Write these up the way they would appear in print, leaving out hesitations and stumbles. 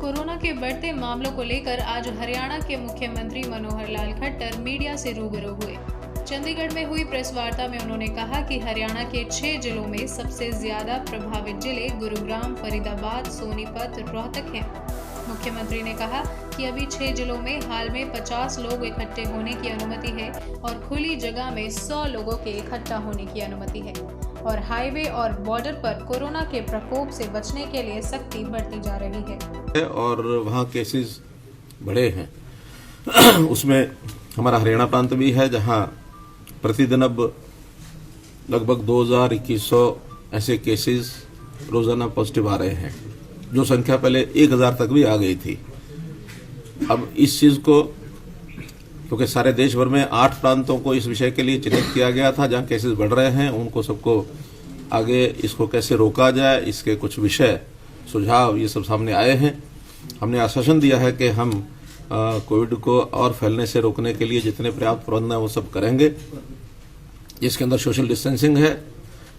Corona के बढ़ते मामलों को लेकर आज हरियाणा के मुख्यमंत्री मनोहर लाल खट्टर मीडिया से रूबरू हुए। चंडीगढ़ में हुई प्रेस वार्ता में उन्होंने कहा कि हरियाणा के 6 जिलों में सबसे ज्यादा प्रभावित जिले गुरुग्राम, फरीदाबाद, सोनीपत, रोहतक हैं। मुख्यमंत्री ने कहा कि अभी 6 जिलों में हाल में 50 लोग इकट्ठे होने की अनुमति है और खुली जगह में 100 लोगों के इकट्ठा होने की अनुमति है और हाईवे और बॉर्डर पर कोरोना के प्रकोप से बचने के लिए सख्ती बढ़ती जा रही है और वहाँ केसेस बढ़े हैं। उसमें हमारा हरियाणा प्रांत भी है जहाँ प्रतिदिन अब लगभग 2000-2100 ऐसे केसेस रोजाना पॉजिटिव आ रहे हैं, जो संख्या पहले 1000 तक भी आ गई थी। अब इस चीज को क्योंकि सारे देश भर में 8 प्रांतों को इस विषय के लिए चिन्हित किया गया था जहां केसेस बढ़ रहे हैं, उनको सबको आगे इसको कैसे रोका जाए, इसके कुछ विषय सुझाव ये सब सामने आए हैं। हमने आश्वासन दिया है कि हम कोविड को और फैलने से रोकने के लिए जितने पर्याप्त प्रबंध हैं वो सब करेंगे, जिसके अंदर सोशल डिस्टेंसिंग है,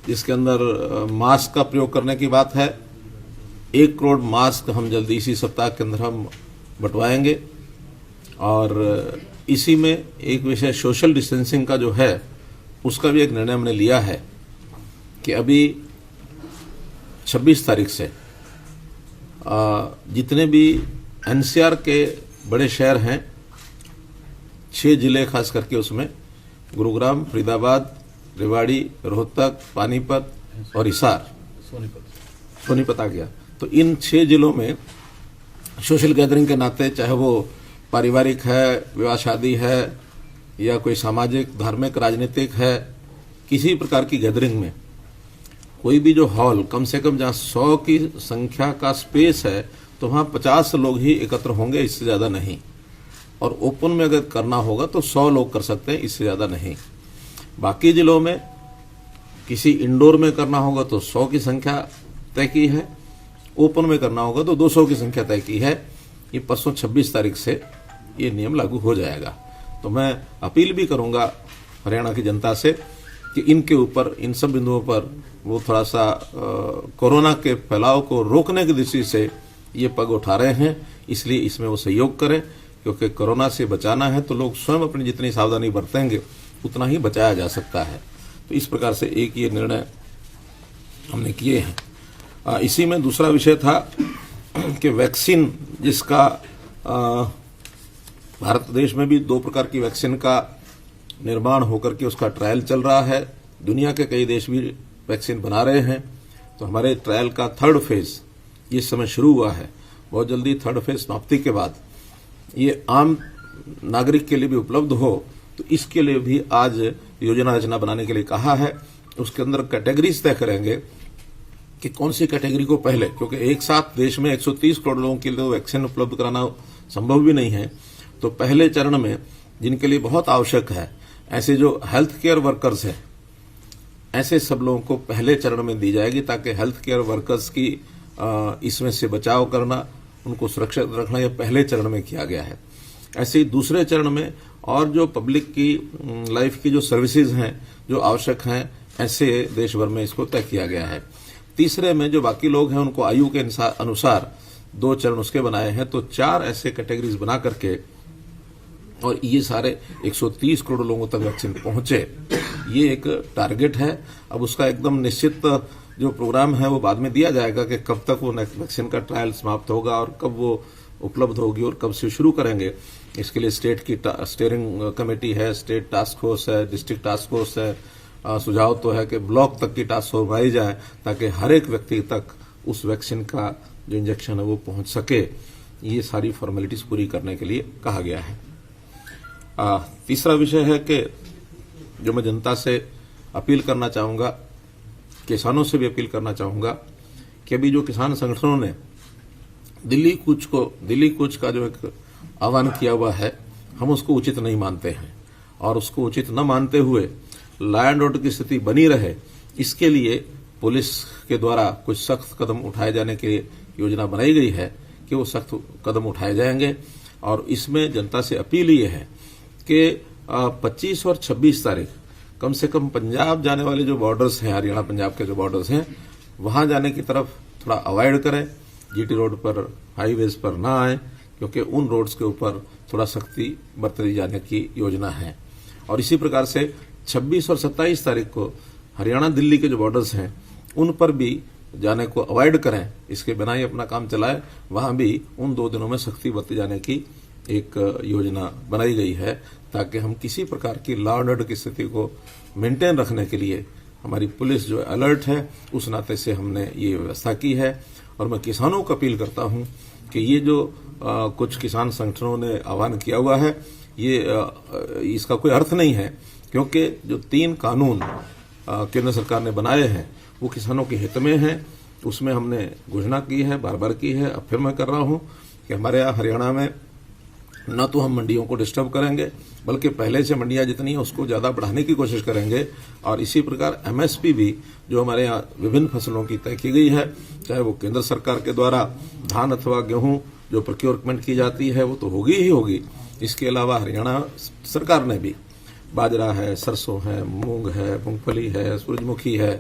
जिसके अंदर मास्क का प्रयोग करने की बात है। 1 करोड़ मास्क हम जल्दी इसी सप्ताह के अंदर हम बंटवाएंगे और इसी में एक विषय सोशल डिस्टेंसिंग का जो है उसका भी एक निर्णय हमने लिया है कि अभी 26 तारीख से जितने भी एनसीआर के बड़े शहर हैं, 6 जिले खास करके, उसमें गुरुग्राम, फरीदाबाद, रेवाड़ी, रोहतक, पानीपत और हिसार, सोनीपत आ गया। तो इन 6 जिलों में सोशल गैदरिंग के नाते, चाहे वो पारिवारिक है, विवाह शादी है या कोई सामाजिक, धार्मिक, राजनीतिक है, किसी प्रकार की गैदरिंग में कोई भी जो हॉल कम से कम जहां 100 की संख्या का स्पेस है तो वहां 50 लोग ही एकत्र होंगे, इससे ज्यादा नहीं। और ओपन में अगर करना होगा तो 100 लोग कर सकते हैं, इससे ज्यादा नहीं। बाकी जिलों में किसी इंडोर में करना होगा तो 100 की संख्या तय की है, ओपन में करना होगा तो 200 की संख्या तय की है। ये परसों 26 तारीख से ये नियम लागू हो जाएगा। तो मैं अपील भी करूंगा हरियाणा की जनता से कि इनके ऊपर, इन सब बिंदुओं पर वो थोड़ा सा कोरोना के फैलाव को रोकने की दृष्टि से ये पग उठा रहे हैं, इसलिए इसमें वो सहयोग करें, क्योंकि कोरोना से बचाना है तो लोग स्वयं अपनी जितनी सावधानी बरतेंगे उतना ही बचाया जा सकता है। तो इस प्रकार से एक ये निर्णय हमने किए हैं। इसी में दूसरा विषय था कि वैक्सीन, जिसका भारत देश में भी 2 प्रकार की वैक्सीन का निर्माण होकर के उसका ट्रायल चल रहा है, दुनिया के कई देश भी वैक्सीन बना रहे हैं। तो हमारे ट्रायल का 3rd फेज इस समय शुरू हुआ है। बहुत जल्दी 3rd फेज समाप्ति के बाद ये आम नागरिक के लिए भी उपलब्ध हो, तो इसके लिए भी आज योजना रचना बनाने के लिए कहा है। उसके अंदर कैटेगरीज तय करेंगे कि कौन सी कैटेगरी को पहले, क्योंकि एक साथ देश में 130 करोड़ लोगों के लिए वैक्सीन उपलब्ध कराना संभव भी नहीं है। तो पहले चरण में जिनके लिए बहुत आवश्यक है, ऐसे जो हेल्थ केयर वर्कर्स हैं, ऐसे सब लोगों को पहले चरण में दी जाएगी, ताकि हेल्थ केयर वर्कर्स की इसमें से बचाव करना, उनको सुरक्षित रखना, यह पहले चरण में किया गया है। ऐसे ही दूसरे चरण में और जो पब्लिक की लाइफ की जो सर्विसेज हैं, जो आवश्यक हैं, ऐसे देश भर में इसको तय किया गया है। तीसरे में जो बाकी लोग हैं उनको आयु के अनुसार 2 चरण उसके बनाए हैं। तो 4 ऐसे कैटेगरीज बना करके और ये सारे 130 करोड़ लोगों तक वैक्सीन पहुंचे, ये एक टारगेट है। अब उसका एकदम निश्चित जो प्रोग्राम है वो बाद में दिया जाएगा कि कब तक वो वैक्सीन का ट्रायल समाप्त होगा और कब वो उपलब्ध होगी और कब से शुरू करेंगे। इसके लिए स्टेट की स्टीयरिंग कमेटी है, स्टेट टास्क फोर्स है, डिस्ट्रिक्ट टास्क फोर्स है। सुझाव तो है कि ब्लॉक तक की टास्क फोर्स बनाई जाए, ताकि हर एक व्यक्ति तक उस वैक्सीन का जो इंजेक्शन है वो पहुंच सके। ये सारी फॉर्मेलिटीज पूरी करने के लिए कहा गया है। तीसरा विषय है कि जो मैं जनता से अपील करना चाहूंगा, किसानों से भी अपील करना चाहूंगा कि अभी जो किसान संगठनों ने दिल्ली कूच का जो एक आह्वान किया हुआ है, हम उसको उचित नहीं मानते हैं। और उसको उचित न मानते हुए लॉ एंड ऑर्डर की स्थिति बनी रहे, इसके लिए पुलिस के द्वारा कुछ सख्त कदम उठाए जाने की योजना बनाई गई है कि वो सख्त कदम उठाए जाएंगे। और इसमें जनता से अपील ये है कि 25 और 26 तारीख कम से कम पंजाब जाने वाले जो बॉर्डर्स हैं, हरियाणा पंजाब के जो बॉर्डर्स हैं, वहां जाने की तरफ थोड़ा अवॉइड करें। जीटी रोड पर, हाईवेज पर ना आए, क्योंकि उन रोड्स के ऊपर थोड़ा सख्ती बरती जाने की योजना है। और इसी प्रकार से 26 और 27 तारीख को हरियाणा दिल्ली के जो बॉर्डर्स हैं उन पर भी जाने को अवॉइड करें, इसके बिना ही अपना काम चलाए। वहां भी उन 2 दिनों में सख्ती बरती जाने की एक योजना बनाई गई है, ताकि हम किसी प्रकार की लॉ एंड ऑर्डर की स्थिति को मेंटेन रखने के लिए हमारी पुलिस जो अलर्ट है, उस नाते से हमने ये व्यवस्था की है। और मैं किसानों को अपील करता हूं कि ये जो कुछ किसान संगठनों ने आह्वान किया हुआ है, ये इसका कोई अर्थ नहीं है, क्योंकि जो 3 कानून केंद्र सरकार ने बनाए हैं वो किसानों के हित में हैं। उसमें हमने घोषणा की है, बार बार की है, अब फिर मैं कर रहा हूं कि हमारे यहाँ हरियाणा में न तो हम मंडियों को डिस्टर्ब करेंगे, बल्कि पहले से मंडियां जितनी है उसको ज्यादा बढ़ाने की कोशिश करेंगे। और इसी प्रकार एमएसपी भी जो हमारे यहाँ विभिन्न फसलों की तय की गई है, चाहे वो केंद्र सरकार के द्वारा धान अथवा गेहूं जो प्रोक्योरमेंट की जाती है वो तो होगी ही होगी। इसके अलावा हरियाणा सरकार ने भी बाजरा है, सरसों है, मूंग है, मूंगफली है, सूरजमुखी है,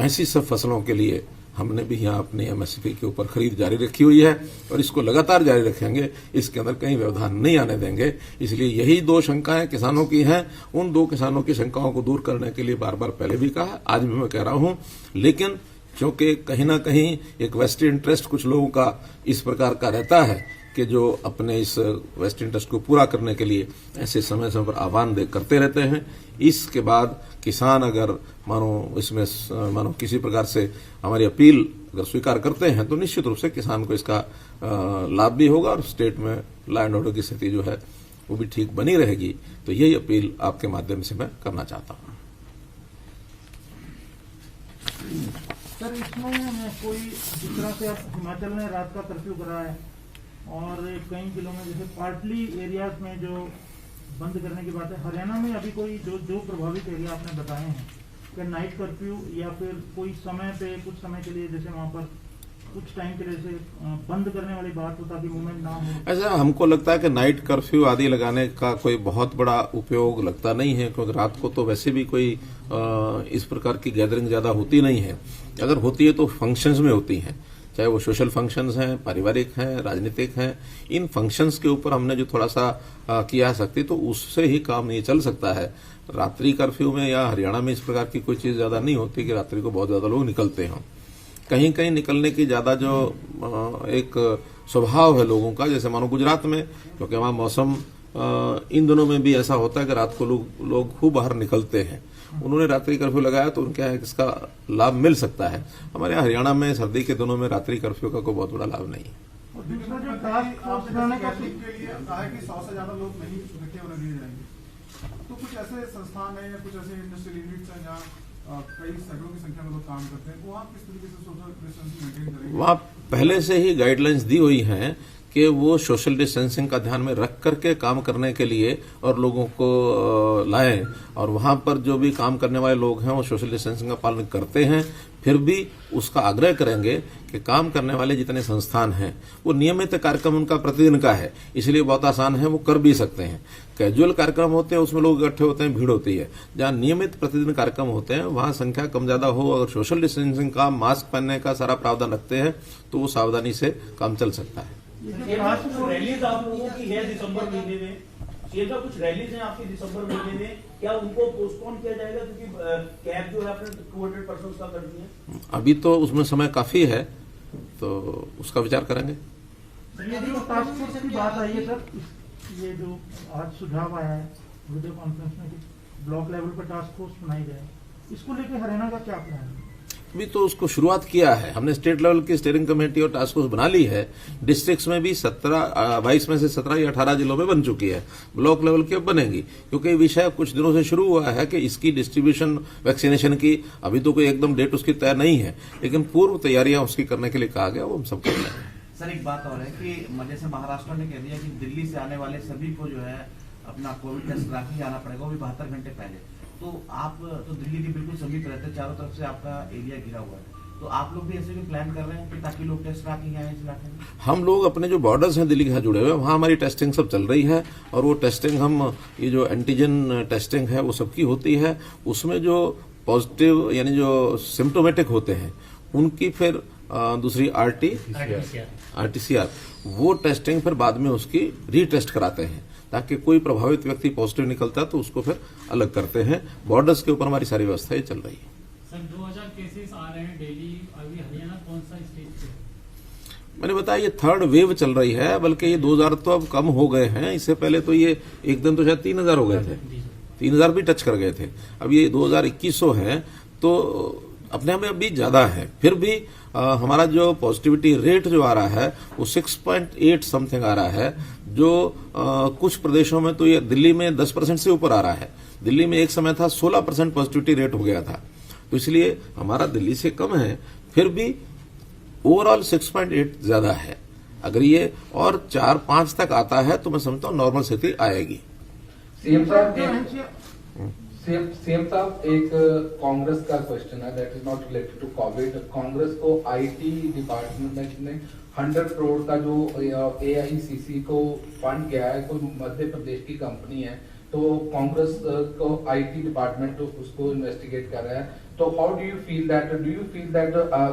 ऐसी सब फसलों के लिए हमने भी यहाँ अपनी एमएसपी के ऊपर खरीद जारी रखी हुई है और इसको लगातार जारी रखेंगे। इसके अंदर कहीं व्यवधान नहीं आने देंगे। इसलिए यही 2 शंकाएं किसानों की हैं। उन 2 किसानों की शंकाओं को दूर करने के लिए बार बार पहले भी कहा, आज भी मैं कह रहा हूं। लेकिन क्योंकि कहीं ना कहीं एक वेस्टेड इंटरेस्ट कुछ लोगों का इस प्रकार का रहता है कि जो अपने इस वेस्ट इंटरेस्ट को पूरा करने के लिए ऐसे समय समय पर आह्वान करते रहते हैं। इसके बाद किसान अगर मानो किसी प्रकार से हमारी अपील अगर स्वीकार करते हैं तो निश्चित रूप से किसान को इसका लाभ भी होगा और स्टेट में लॉ एंड ऑर्डर की स्थिति जो है वो भी ठीक बनी रहेगी। तो यही अपील आपके माध्यम से मैं करना चाहता हूं। सर, इसमें कोई जिस तरह से हिमाचल ने रात का कर्फ्यू करा है और कई जिलों में जैसे पार्टली एरियाज में जो बंद करने की बात है, हरियाणा में अभी कोई जो प्रभावित एरिया आपने बताए हैं कि नाइट कर्फ्यू या फिर कोई समय पे कुछ समय के लिए जैसे वहां पर कुछ टाइम के लिए बंद करने वाली बात हो ताकि मूवमेंट ना हो? ऐसा हमको लगता है कि नाइट कर्फ्यू आदि लगाने का कोई बहुत बड़ा उपयोग लगता नहीं है, क्योंकि रात को तो वैसे भी कोई इस प्रकार की गैदरिंग ज्यादा होती नहीं है। अगर होती है तो फंक्शंस में होती है, चाहे वो सोशल फंक्शंस हैं, पारिवारिक हैं, राजनीतिक हैं। इन फंक्शंस के ऊपर हमने जो थोड़ा सा किया सकती, तो उससे ही काम नहीं चल सकता है। रात्रि कर्फ्यू में या हरियाणा में इस प्रकार की कोई चीज ज्यादा नहीं होती कि रात्रि को बहुत ज्यादा लोग निकलते हों। कहीं कहीं निकलने की ज्यादा जो एक स्वभाव है लोगों का, जैसे मानो गुजरात में, क्योंकि वहां मौसम इन दिनों में भी ऐसा होता है कि रात को लोग खूब बाहर निकलते हैं। उन्होंने रात्रि कर्फ्यू लगाया तो उनका इसका लाभ मिल सकता है। हमारे यहाँ हरियाणा में सर्दी के दिनों में रात्रि कर्फ्यू का कोई बहुत बड़ा लाभ नहीं है। और दूसरा जो टास्क फोर्स बनाने का के लिए कहा है कि 100 से ज्यादा लोग नहीं सुरक्षित होने दिए जाएंगे, तो कुछ ऐसे संस्थान है या कुछ ऐसे इंडस्ट्रियल यूनिट्स हैं जहाँ कई सैकड़ों की संख्या में लोग काम करते हैं, वहाँ किस तरीके से सोशल डिस्टेंसिंग मेंटेन करेंगे? वहाँ पहले से ही गाइडलाइंस दी हुई हैं कि वो सोशल डिस्टेंसिंग का ध्यान में रख करके काम करने के लिए और लोगों को लाएं। और वहां पर जो भी काम करने वाले लोग हैं वो सोशल डिस्टेंसिंग का पालन करते हैं, फिर भी उसका आग्रह करेंगे कि काम करने वाले जितने संस्थान हैं वो नियमित कार्यक्रम उनका प्रतिदिन का है, इसलिए बहुत आसान है, वो कर भी सकते हैं। कैजुअल कार्यक्रम होते हैं उसमें लोग इकट्ठे होते हैं, भीड़ होती है। जहां नियमित प्रतिदिन कार्यक्रम होते हैं वहां संख्या कम ज्यादा हो, अगर सोशल डिस्टेंसिंग का, मास्क पहनने का सारा प्रावधान रखते हैं तो वो सावधानी से काम चल सकता है। रैलीज आप लोगों की है दिसंबर महीने में, ये जो कुछ रैलीज हैं आपकी दिसंबर महीने में, क्या उनको पोस्टपोन किया जाएगा? क्योंकि कैब जो है आपने 200 पर्सन का कर दी है। अभी तो उसमें समय काफी है, तो उसका विचार करेंगे। ये जो टास्क फोर्स की बात आई है सर, ये जो आज सुझाव आया है वीडियो कॉन्फ्रेंस में कि ब्लॉक लेवल पर टास्क फोर्स बनाई जाए, इसको लेकर हरियाणा का क्या प्लान है? अभी तो उसको शुरुआत किया है हमने। स्टेट लेवल की स्टीयरिंग कमेटी और टास्क फोर्स बना ली है। डिस्ट्रिक्ट्स में भी 22 में से 17 या 18 जिलों में बन चुकी है। ब्लॉक लेवल की अब बनेगी, क्योंकि विषय कुछ दिनों से शुरू हुआ है कि इसकी डिस्ट्रीब्यूशन वैक्सीनेशन की अभी तो कोई एकदम डेट उसकी तय नहीं है, लेकिन पूर्व तैयारियां उसकी करने के लिए कहा गया, वो हम सब कर रहे हैं। सर, एक बात और है कि जैसे महाराष्ट्र ने कह दिया कि दिल्ली से आने वाले सभी को जो है अपना कोविड टेस्ट करा के आना पड़ेगा, वो भी 72 घंटे पहले। तो आप तो दिल्ली के बिल्कुल समीप रहते हैं, चारों तरफ से आपका एरिया घिरा हुआ है, तो आप लोग भी ऐसे भी प्लान कर रहे हैं कि ताकि लोग टेस्ट करा के आए इस इलाके में? हम लोग अपने जो बॉर्डर्स हैं दिल्ली के साथ जुड़े हुए हैं, वहां हमारी टेस्टिंग सब चल रही है। और वो टेस्टिंग हम ये जो एंटीजन टेस्टिंग है वो सबकी होती है। उसमें जो पॉजिटिव यानी जो सिम्टोमेटिक होते हैं उनकी फिर दूसरी RT-PCR, वो टेस्टिंग फिर बाद में उसकी रीटेस्ट कराते हैं, ताकि कोई प्रभावित व्यक्ति पॉजिटिव निकलता है तो उसको फिर अलग करते हैं। बॉर्डर्स के ऊपर हमारी सारी व्यवस्थाएं चल रही है। सर 2000 केसेस आ रहे हैं डेली, अभी हरियाणा कौन सा स्टेट पे? मैंने बताया ये थर्ड वेव चल रही है, बल्कि ये 2000 तो अब कम हो गए हैं। इससे पहले तो ये एक दिन तो शायद 3000 हो गए थे, 3000 भी टच कर गए थे। अब ये 2021 है, तो अपने आप में अभी ज्यादा है। फिर भी हमारा जो पॉजिटिविटी रेट जो आ रहा है वो 6.8 समथिंग आ रहा है, जो कुछ प्रदेशों में तो ये दिल्ली में 10% से ऊपर आ रहा है। दिल्ली में एक समय था 16% पॉजिटिविटी रेट हो गया था, तो इसलिए हमारा दिल्ली से कम है, फिर भी ओवरऑल 6.8 ज्यादा है। अगर ये और 4-5 तक आता है तो मैं समझता हूँ नॉर्मल स्थिति आएगी। सीएम साहब एक कांग्रेस का क्वेश्चन है, that is not related to Covid. Congress को आईटी डिपार्टमेंट ने 100 करोड़ का जो AICC को फंड किया है, कोई मध्य प्रदेश की कंपनी है, तो कांग्रेस को IT डिपार्टमेंट उसको इन्वेस्टिगेट कर रहा है। तो how do you feel that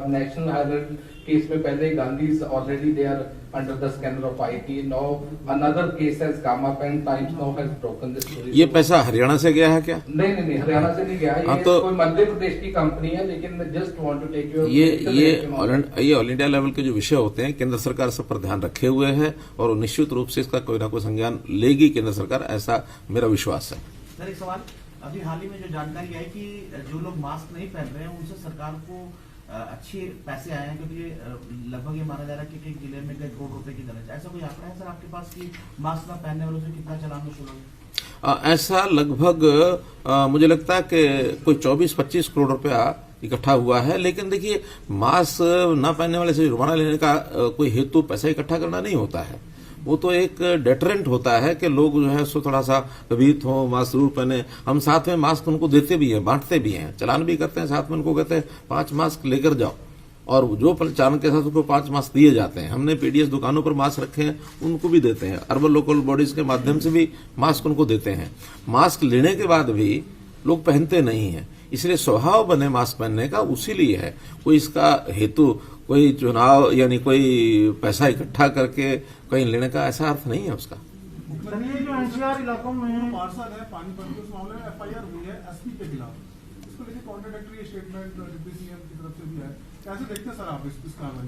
National Herald case में पहले Gandhi is already there under the scanner of IT, now another case has come up and Times Now has broken this story. ये पैसा हरियाणा से गया है क्या? नहीं, हरियाणा से नहीं गया। ये तो कोई मध्य प्रदेश की कंपनी है, लेकिन just want to take your ये ऑल इंडिया लेवल के जो विषय होते हैं, केंद्र सरकार सब पर ध्यान रखे हुए है और निश्चित रूप से इसका कोई ना कोई संज्ञान लेगी केंद्र सरकार, ऐसा मेरा विश्वास है। सर एक सवाल, अभी हाल ही में जो जानकारी आई कि जो लोग मास्क नहीं पहन रहे हैं उनसे सरकार को अच्छे पैसे आए हैं, क्योंकि लगभग ये माना जा रहा है कि एक जिले में कई करोड़ रुपए की दर्ज। ऐसा कोई आंकड़ा है सर आपके पास कि मास्क न पहनने वालों से कितना चालान वसूला? ऐसा लगभग मुझे लगता है कि कोई 24-25 करोड़ रुपया इकट्ठा हुआ है। लेकिन देखिए, मास्क न पहनने वाले से जुर्माना लेने का कोई हेतु पैसा इकट्ठा करना नहीं होता है, वो तो एक डेटरेंट होता है कि लोग जो है सो थोड़ा सा भयभीत हो, मास्क जरूर पहने। हम साथ में मास्क उनको देते भी हैं, बांटते भी हैं, चालान भी करते हैं, साथ में उनको कहते हैं 5 मास्क लेकर जाओ, और जो चालान के साथ उनको 5 मास्क दिए जाते हैं। हमने PDS दुकानों पर मास्क रखे हैं, उनको भी देते हैं। अर्बन लोकल बॉडीज के माध्यम से भी मास्क उनको देते हैं। मास्क लेने के बाद भी लोग पहनते नहीं है, इसलिए स्वभाव बने मास्क पहनने का, उसी लिए है। कोई इसका हेतु कोई चुनाव यानी कोई पैसा इकट्ठा करके कहीं लेने का ऐसा अर्थ नहीं है उसका। सर ये जो NCR इलाकों में पार्षद है पानीपत के, उस मामले में FIR हुई है SP के खिलाफ, इसको लेकर कॉन्ट्राडिक्टरी स्टेटमेंट डिप्टी CM की तरफ से भी है, कैसे देखते हैं सर आप इस कार्रवाई?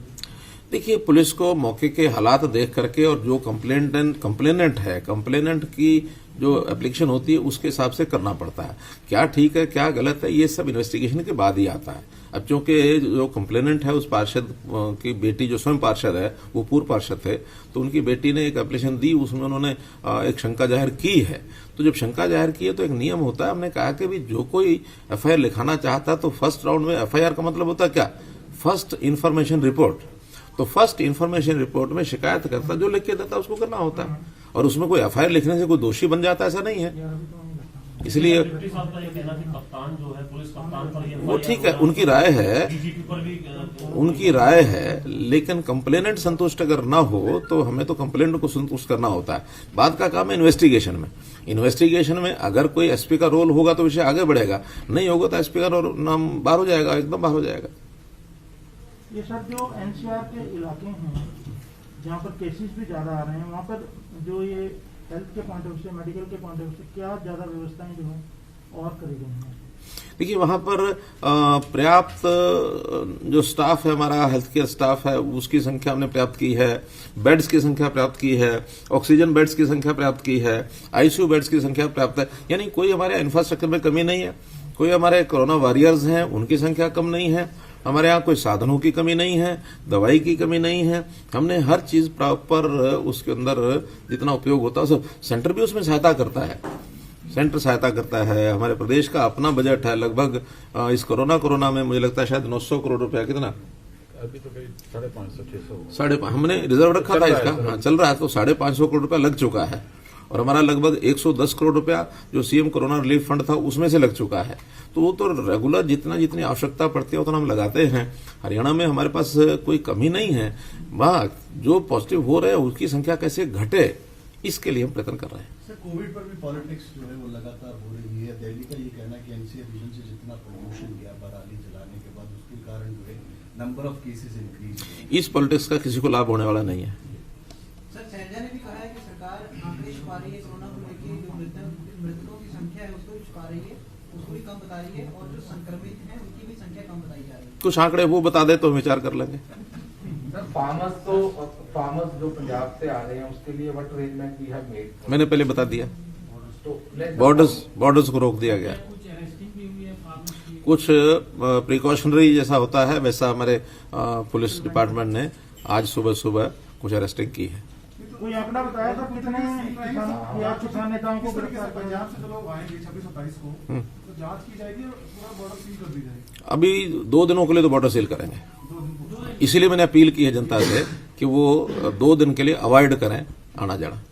देखिए, पुलिस को मौके के हालात देख करके और जो कंप्लेनेंट की जो एप्लीकेशन होती है उसके हिसाब से करना पड़ता है। क्या ठीक है क्या गलत है, ये सब इन्वेस्टिगेशन के बाद ही आता है। अब चूंकि जो कंप्लेनेंट है उस पार्षद की बेटी जो स्वयं पार्षद है, वो पूर्व पार्षद थे, तो उनकी बेटी ने एक एप्लीकेशन दी, उसमें उन्होंने एक शंका जाहिर की है। तो जब शंका जाहिर की है तो एक नियम होता है, हमने कहा कि भी जो कोई FIR लिखाना चाहता है तो फर्स्ट राउंड में FIR का मतलब होता है क्या, फर्स्ट इन्फॉर्मेशन रिपोर्ट। तो फर्स्ट इन्फॉर्मेशन रिपोर्ट में शिकायत करता जो लिख के देता उसको करना होता है, और उसमें कोई FIR लिखने से कोई दोषी बन जाता ऐसा नहीं है। इसलिए कप्तान जो है, पुलिस कप्तान पर ये वो ठीक है, उनकी राय है, उनकी राय है, लेकिन कंप्लेनेंट संतुष्ट अगर ना हो तो हमें तो कंप्लेनेंट को संतुष्ट करना होता है। बाद का काम है इन्वेस्टिगेशन में। इन्वेस्टिगेशन में अगर कोई SP का रोल होगा तो विषय आगे बढ़ेगा, नहीं होगा तो SP का रोल नाम बाहर हो जाएगा, एकदम बाहर हो जाएगा। ये सर जो NCR के इलाके हैं जहाँ पर केसेस भी ज्यादा आ रहे हैं, वहाँ पर जो ये हेल्थ के पॉइंट ऑफ से, मेडिकल के पॉइंट ऑफ से क्या ज्यादा व्यवस्थाएं जो है और करी गई हैं? देखिए, वहां पर पर्याप्त जो स्टाफ है, हमारा हेल्थ केयर स्टाफ है, उसकी संख्या हमने प्राप्त की है, बेड्स की संख्या प्राप्त की है, ऑक्सीजन बेड्स की संख्या प्राप्त की है, ICU बेड्स की संख्या प्राप्त है। यानी कोई हमारे इंफ्रास्ट्रक्चर में कमी नहीं है। कोई हमारे कोरोना वॉरियर्स हैं, उनकी संख्या कम नहीं है। हमारे यहाँ कोई साधनों की कमी नहीं है, दवाई की कमी नहीं है। हमने हर चीज प्रॉपर उसके अंदर जितना उपयोग होता है, सेंटर भी उसमें सहायता करता है। सेंटर सहायता करता है। हमारे प्रदेश का अपना बजट है लगभग इस कोरोना में मुझे लगता है शायद 900 करोड़ रुपया, कितना अभी तो 550-600 550 हमने रिजर्व रखा था इसका, हाँ चल रहा है, तो 550 करोड़ रुपया लग चुका है। और हमारा लगभग 110 करोड़ रुपया जो CM कोरोना रिलीफ फंड था उसमें से लग चुका है। तो वो तो रेगुलर जितनी आवश्यकता पड़ती है उतना हम लगाते हैं। हरियाणा में हमारे पास कोई कमी नहीं है। वहाँ जो पॉजिटिव हो रहे हैं उसकी संख्या कैसे घटे, इसके लिए हम प्रयत्न कर रहे हैं। सर, कोविड पर भी पॉलिटिक्स जो है वो लगातार हो रही है। दिल्ली का ये कहना कि NCR रीजन से जितना प्रमोशन गया पराली जलाने के बाद, उसके कारण जो है नंबर ऑफ केसेस इंक्रीज। इस पॉलिटिक्स का किसी को लाभ होने वाला नहीं है। सर शैलजा ने भी कहा है कि सरकार आंकड़े छुपा रही है, कोरोना को लेकर जो मृतकों की संख्या है उसको भी छुपा रही है, उसको भी कम बता रही है, और जो संक्रमित हैं उनकी भी संख्या कम बताई जा रही है। कुछ आंकड़े वो बता दे तो हम विचार कर लेंगे। फार्मर्स जो पंजाब से आ रहे हैं उसके लिए what arrangement we have made? मैंने पहले बता दिया, तो बॉर्डर्स को रोक दिया गया। कुछ अरेस्टिंग भी हुई है फार्मर्स की। कुछ प्रिकॉशनरी जैसा होता है वैसा हमारे पुलिस डिपार्टमेंट ने आज सुबह कुछ अरेस्टिंग की है। कोई आंकड़ा बताया था कितने किसानों या किसान नेताओं को किस तरीके से गिरफ्तार किया? पंजाब से जो लोग आएंगे 26-27 को, तो जांच की जाएगी और पूरा बॉर्डर सील कर दी जाएगी। अभी 2 दिनों के लिए तो बॉर्डर सील करेंगे, 2 दिन को। इसीलिए मैंने अपील की है जनता से कि वो 2 दिन के लिए अवॉइड करें आना जाना।